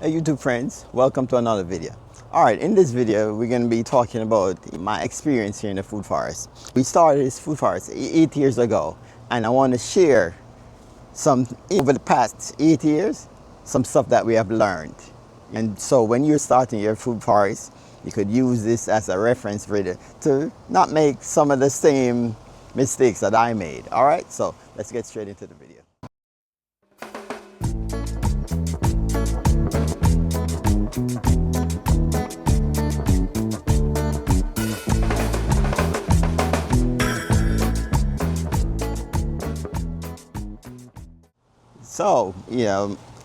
Hey YouTube friends, welcome to another video. Alright, in this video we're going to be talking about my experience here in the food forest. We started this food forest 8 years ago, and I want to share over the past 8 years, some stuff that we have learned. And so when you're starting your food forest, you could use this as a reference video to not make some of the same mistakes that I made. Alright, so let's get straight into the video. So,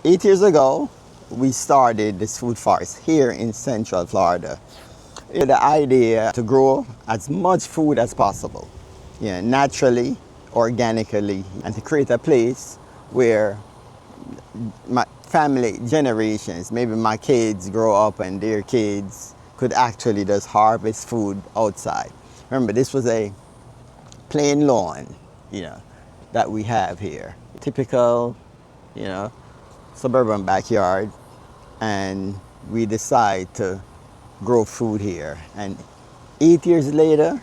8 years ago, we started this food forest here in Central Florida. The idea to grow as much food as possible, naturally, organically, and to create a place where my family generations, maybe my kids grow up and their kids could actually just harvest food outside. Remember, this was a plain lawn, that we have here. Typical, suburban backyard, and we decide to grow food here. And 8 years later,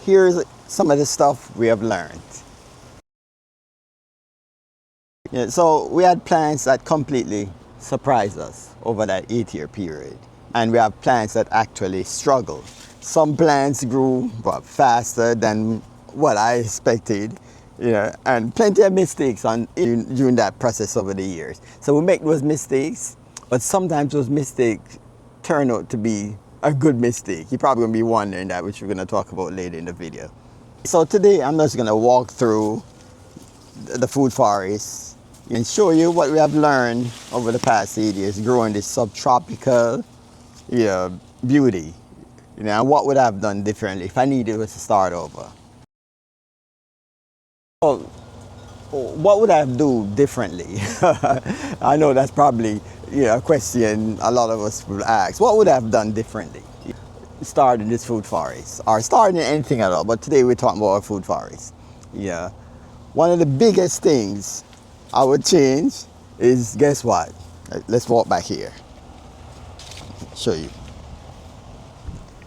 here's some of the stuff we have learned. So we had plants that completely surprised us over that 8-year period. And we have plants that actually struggled. Some plants grew faster than what I expected, and plenty of mistakes during that process over the years. So we make those mistakes, but sometimes those mistakes turn out to be a good mistake. You're probably going to be wondering that, which we're going to talk about later in the video. So today I'm just going to walk through the food forest and show you what we have learned over the past 8 years growing this subtropical beauty. And what would I have done differently if I needed to start over? So, what would I do differently? I know that's probably a question a lot of us will ask. What would I have done differently? Starting this food forest, or starting anything at all, but today we're talking about a food forest. One of the biggest things I would change is, guess what? Let's walk back here. Show you.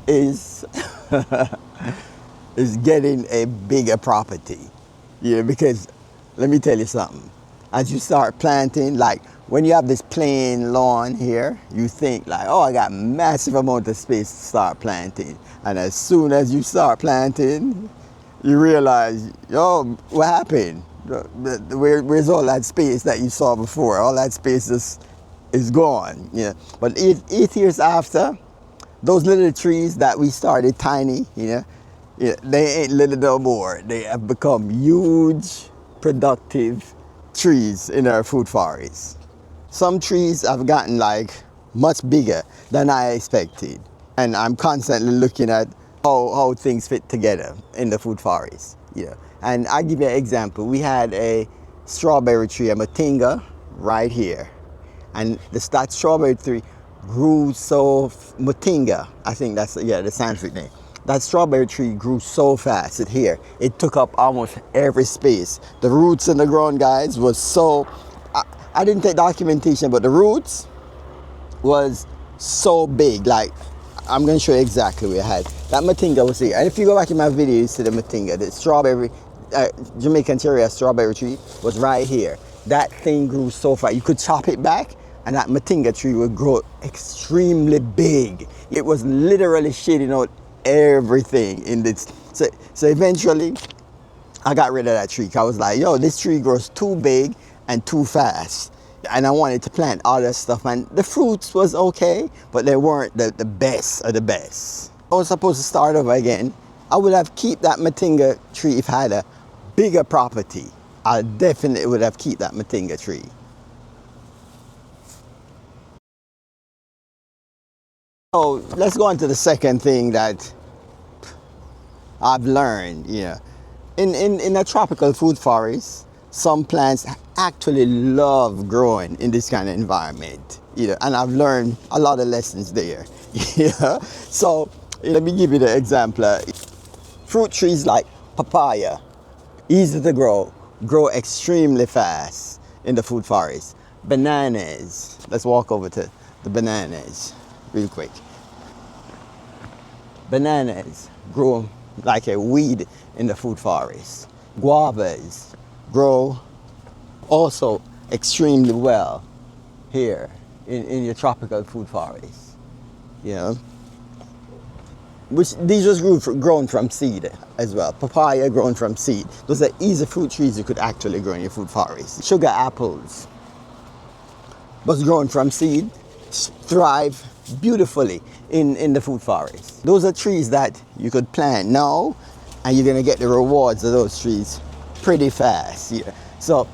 Is getting a bigger property. Because let me tell you something. As you start planting, like when you have this plain lawn here, you think like, oh, I got massive amount of space to start planting. And as soon as you start planting, you realize, oh, what happened? Where's all that space that you saw before? All that space is gone. But 8 years after, those little trees that we started tiny, they ain't little no more. They have become huge, productive trees in our food forest. Some trees have gotten much bigger than I expected. And I'm constantly looking at how things fit together in the food forest. And I'll give you an example. We had a strawberry tree, a moringa, right here. And that strawberry tree grew so, moringa, I think that's the Sanskrit name. That strawberry tree grew so fast it took up almost every space. The roots in the ground, guys, was so, I didn't take documentation, but the roots was so big. I'm going to show you exactly where I had. That moringa was here. And if you go back in my video, you see the moringa, the strawberry, Jamaican cherry strawberry tree was right here. That thing grew so fast. You could chop it back, and that moringa tree would grow extremely big. It was literally shading out everything in this. So eventually, I got rid of that tree. I was like, yo, this tree grows too big and too fast. And I wanted to plant other stuff. And the fruits was okay, but they weren't the best of the best. I was supposed to start over again. I would have kept that moringa tree if I had a bigger property. I definitely would have kept that moringa tree. So let's go on to the second thing that I've learned. In a tropical food forest, some plants actually love growing in this kind of environment. And I've learned a lot of lessons there. So let me give you the example. Fruit trees like papaya, easy to grow extremely fast in the food forest. Bananas, let's walk over to the bananas real quick. Bananas grow like a weed in the food forest. Guavas grow also extremely well here in your tropical food forest. You know, which these just grown from seed as well. Papaya grown from seed. Those are easy fruit trees you could actually grow in your food forest. Sugar apples, but grown from seed, thrive beautifully in the food forest. Those are trees that you could plant now, and you're gonna get the rewards of those trees pretty fast. Yeah. So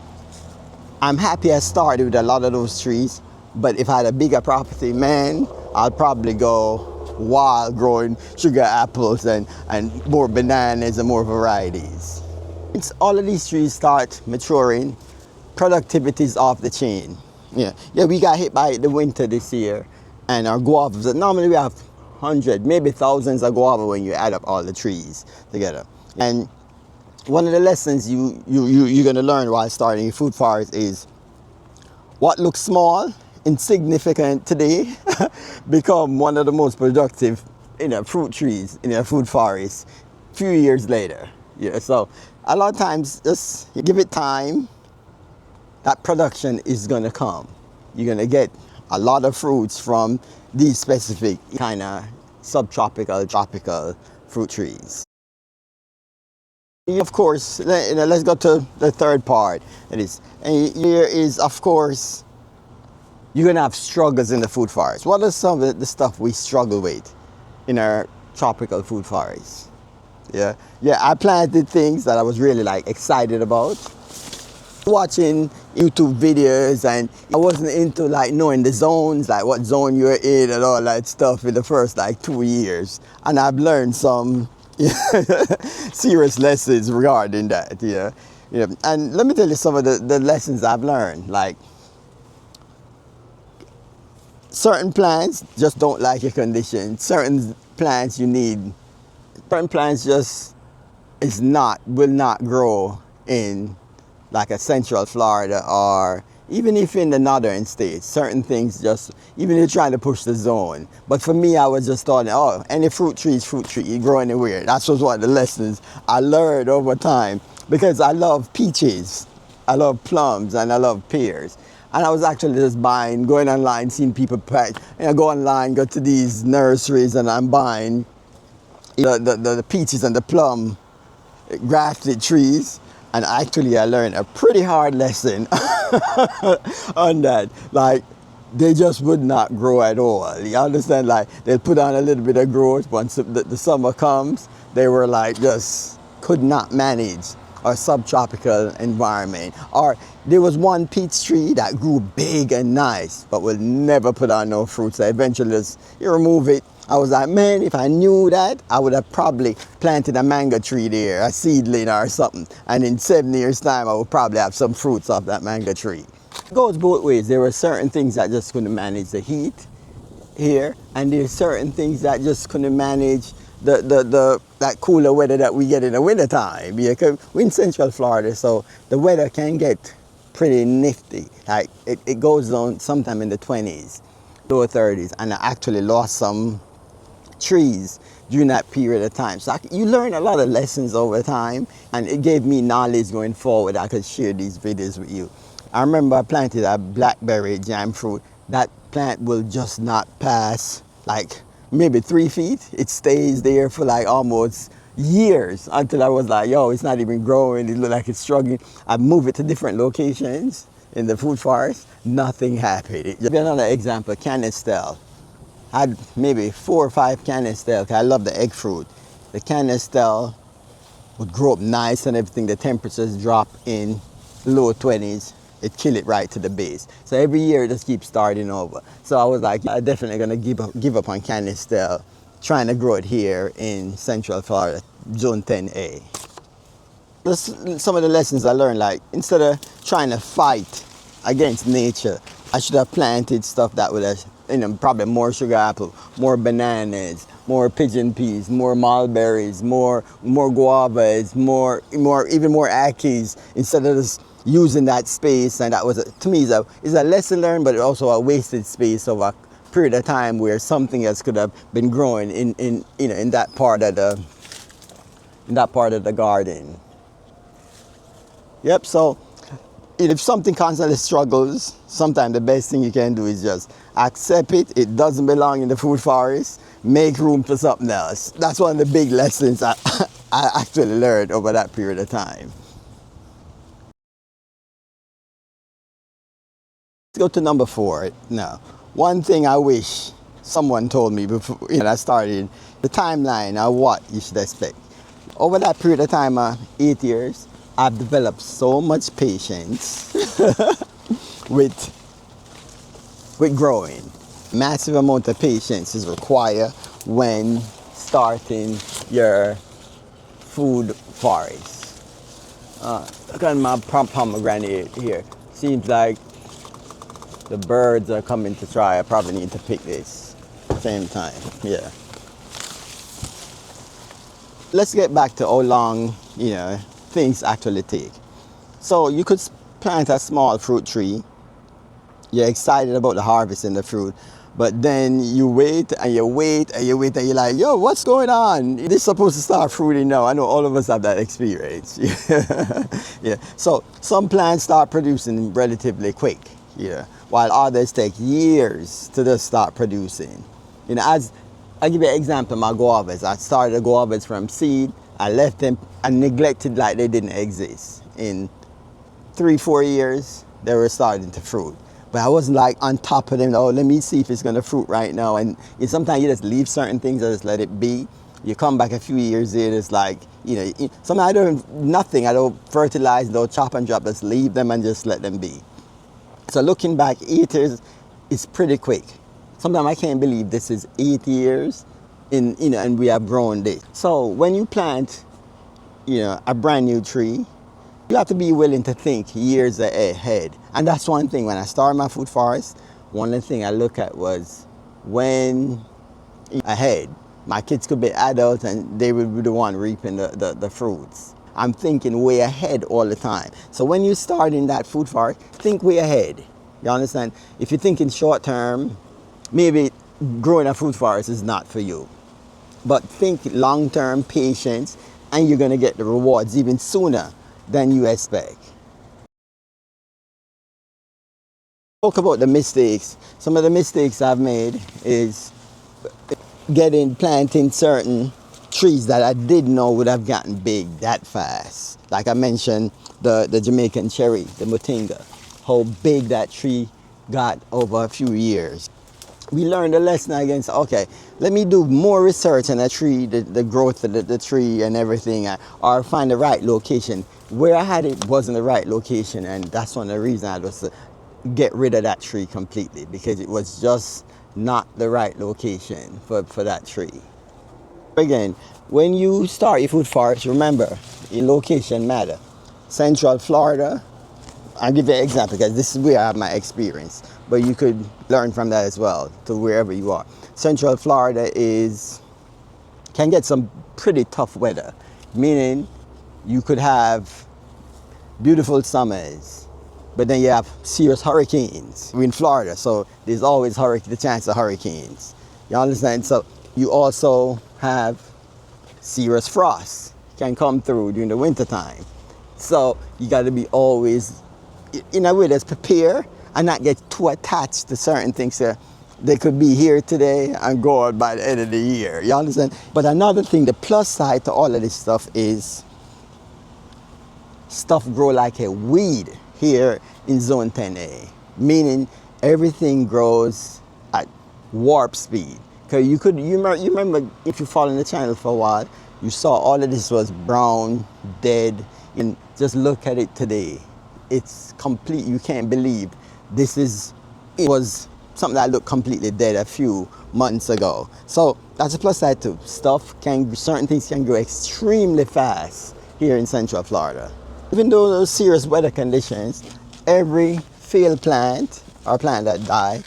I'm happy I started with a lot of those trees, but if I had a bigger property, man, I'd probably go wild growing sugar apples and more bananas and more varieties. Once all of these trees start maturing, productivity is off the chain. Yeah, we got hit by the winter this year, and our guavas, normally we have 100, maybe thousands of guava when you add up all the trees together. And one of the lessons you're gonna learn while starting your food forest is what looks small, insignificant today become one of the most productive fruit trees in a food forest a few years later. Yeah, so a lot of times just you give it time, that production is gonna come. You're gonna get a lot of fruits from these specific kind of subtropical, tropical fruit trees. Of course, let's go to the third part. And here is, of course, you're gonna have struggles in the food forest. What are some of the stuff we struggle with in our tropical food forests? Yeah, I planted things that I was really excited about. Watching YouTube videos, and I wasn't into knowing the zones, what zone you're in and all that stuff in the first 2 years. And I've learned some serious lessons regarding that. Yeah. And let me tell you some of the lessons I've learned. Certain plants just don't like your conditions. Certain plants just will not grow in a central Florida, or even if in the northern states. Certain things just, even if you're trying to push the zone. But for me, I was just thought, oh, any fruit tree, you grow anywhere. That was one of the lessons I learned over time, because I love peaches, I love plums, and I love pears. And I was actually just going online, seeing people pack. Go online, go to these nurseries, and I'm buying the peaches and the plum grafted trees. And actually, I learned a pretty hard lesson on that. They just would not grow at all. You understand? They'll put on a little bit of growth. Once the summer comes, they were just could not manage our subtropical environment. Or there was one peach tree that grew big and nice, but will never put on no fruits. So eventually, you remove it. I was like, man, if I knew that, I would have probably planted a mango tree there, a seedling or something. And in 7 years' time, I would probably have some fruits off that mango tree. It goes both ways. There were certain things that just couldn't manage the heat here, and there's certain things that just couldn't manage that cooler weather that we get in the wintertime. Yeah, 'cause we're in Central Florida, so the weather can get pretty nifty. It goes down sometime in the 20s, lower 30s, and I actually lost some trees during that period of time. So you learn a lot of lessons over time, and it gave me knowledge going forward. I could share these videos with you. I remember I planted a blackberry jam fruit. That plant will just not pass maybe 3 feet. It stays there for almost years, until I was like, yo, it's not even growing. It looked like it's struggling. I moved it to different locations in the food forest. Nothing happened. Another example, canistel. I had maybe 4 or 5 canistel. I love the egg fruit. The canistel would grow up nice and everything. The temperatures drop in low 20s. It kill it right to the base. So every year it just keeps starting over. So I was like, I'm definitely gonna give up on canistel, trying to grow it here in Central Florida, Zone 10A. Some of the lessons I learned, instead of trying to fight against nature, I should have planted stuff that would have, probably more sugar apple, more bananas, more pigeon peas, more mulberries, more guavas, even more akis, instead of just using that space. And that was, to me, is a lesson learned, but also a wasted space of a period of time where something else could have been growing in that part of the garden. Yep. So if something constantly struggles, sometimes the best thing you can do is just accept it. It doesn't belong in the food forest. Make room for something else. That's one of the big lessons I actually learned over that period of time. Let's go to number 4 now. One thing I wish someone told me before I started, the timeline of what you should expect. Over that period of time, 8 years, I've developed so much patience with growing. Massive amount of patience is required when starting your food forest. Look at my pomegranate here. Seems like the birds are coming to try. I probably need to pick this same time. Yeah. Let's get back to how long things actually take. So you could plant a small fruit tree. You're excited about the harvest and the fruit, but then you wait and you wait and you wait and you're like, yo, what's going on? This is supposed to start fruiting now. I know all of us have that experience. Yeah. So some plants start producing relatively quick, while others take years to just start producing. As I'll give you an example, my guavas. I started the guavas from seed. I left them and neglected like they didn't exist. In 3-4 years, they were starting to fruit. But I wasn't like on top of them, oh, let me see if it's gonna fruit right now. And sometimes you just leave certain things and just let it be. You come back a few years in, it's like, sometimes I don't, nothing, I don't fertilize, don't chop and drop, just leave them and just let them be. So looking back, 8 years is pretty quick. Sometimes I can't believe this is 8 years and we have grown this. So when you plant, a brand new tree, you have to be willing to think years ahead. And that's one thing. When I started my food forest, one of the things I look at was when ahead. My kids could be adults and they would be the one reaping the fruits. I'm thinking way ahead all the time. So when you start in that food forest, think way ahead. You understand? If you're thinking short term, maybe growing a food forest is not for you. But think long term, patience, and you're going to get the rewards even sooner than you expect. Talk about the mistakes. Some of the mistakes I've made is planting certain trees that I didn't know would have gotten big that fast. Like I mentioned, the Jamaican cherry, the motinga, how big that tree got over a few years. We learned a lesson against, okay, let me do more research on a tree, the growth of the tree and everything, or find the right location. Where I had it wasn't the right location, and that's one of the reasons I was to get rid of that tree completely, because it was just not the right location for that tree. Again, when you start your food forest, remember, your location matter. Central Florida, I'll give you an example because this is where I have my experience, but you could learn from that as well to wherever you are. Central Florida can get some pretty tough weather, meaning you could have beautiful summers, but then you have serious hurricanes. We're in Florida, so there's always the chance of hurricanes. You understand? So you also have serious frost can come through during the winter time. So you got to be always, in a way, that's prepare and not get too attached to certain things. They could be here today and gone by the end of the year. You understand? But another thing, the plus side to all of this stuff is stuff grow like a weed here in Zone 10A, meaning everything grows at warp speed. Because you remember if you follow the channel for a while, you saw all of this was brown, dead, and just look at it today. It's complete. You can't believe it was something that looked completely dead a few months ago. So that's a plus side too. Certain things can grow extremely fast here in Central Florida. Even though those serious weather conditions, every failed plant or plant that died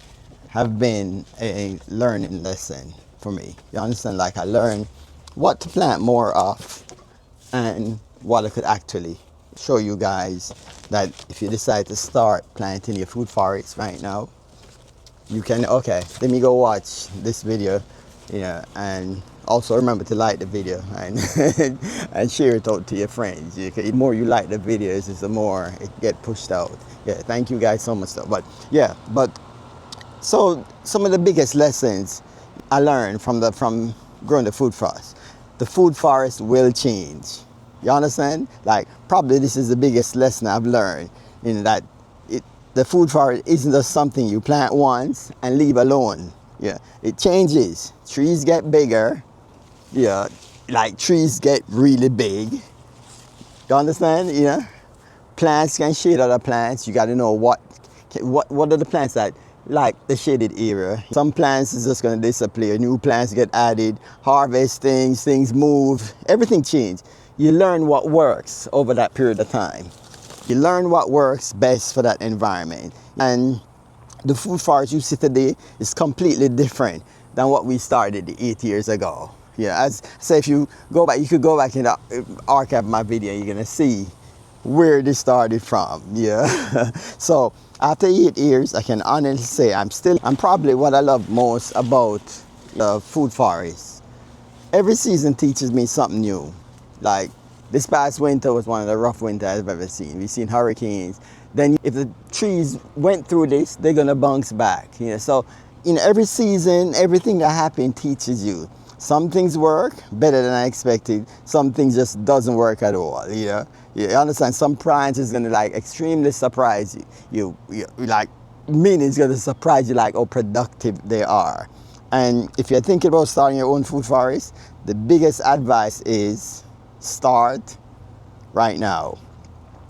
have been a learning lesson for me. You understand? Like I learned what to plant more of and what I could actually show you guys that if you decide to start planting your food forest right now, you can, okay, let me go watch this video, you know, and also remember to like the video and and share it out to your friends. The more you like the videos, the more it get pushed out. Yeah, thank you guys so much though. But yeah, so some of the biggest lessons I learned from growing the food forest. The food forest will change. You understand? Like, probably this is the biggest lesson I've learned, in that the food forest isn't just something you plant once and leave alone. Yeah, it changes. Trees get bigger. Yeah, like trees get really big. You understand? Yeah. Plants can shade other plants. You got to know what are the plants that like the shaded area. Some plants is just going to disappear. New plants get added. Harvest things move. Everything changes. You learn what works over that period of time. You learn what works best for that environment. And the food forest you see today is completely different than what we started 8 years ago. Yeah, as say, if you go back, you could go back in the archive of my video, and you're gonna see where this started from. Yeah. So after 8 years, I can honestly say I'm probably what I love most about the food forest. Every season teaches me something new. Like, this past winter was one of the rough winters I've ever seen. We've seen hurricanes. Then if the trees went through this, they're gonna bounce back. You know, so in every season, everything that happened teaches you. Some things work better than I expected. Some things just doesn't work at all. You know, you understand? Some plants is gonna like extremely surprise you. You like, meaning it's gonna surprise you like how productive they are. And if you're thinking about starting your own food forest, the biggest advice is start right now.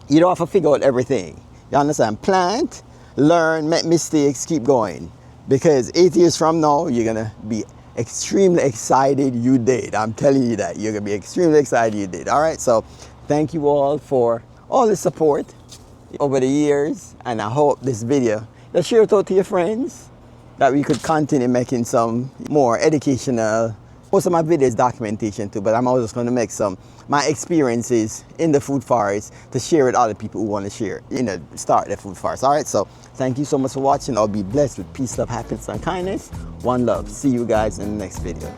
You don't have to figure out everything. You understand? Plant, learn, make mistakes, keep going. Because 8 years from now, you're gonna be extremely excited you did. I'm telling you that. You're gonna be extremely excited you did. All right, so thank you all for all the support over the years, and I hope this video, just share it out to your friends, that we could continue making some more educational. Most of my videos documentation too, but I'm always going to make some my experiences in the food forest to share with other people who want to share, you know, start their food forest. All right, so thank you so much for watching. I'll be blessed with peace, love, happiness, and kindness. One love. See you guys in the next video.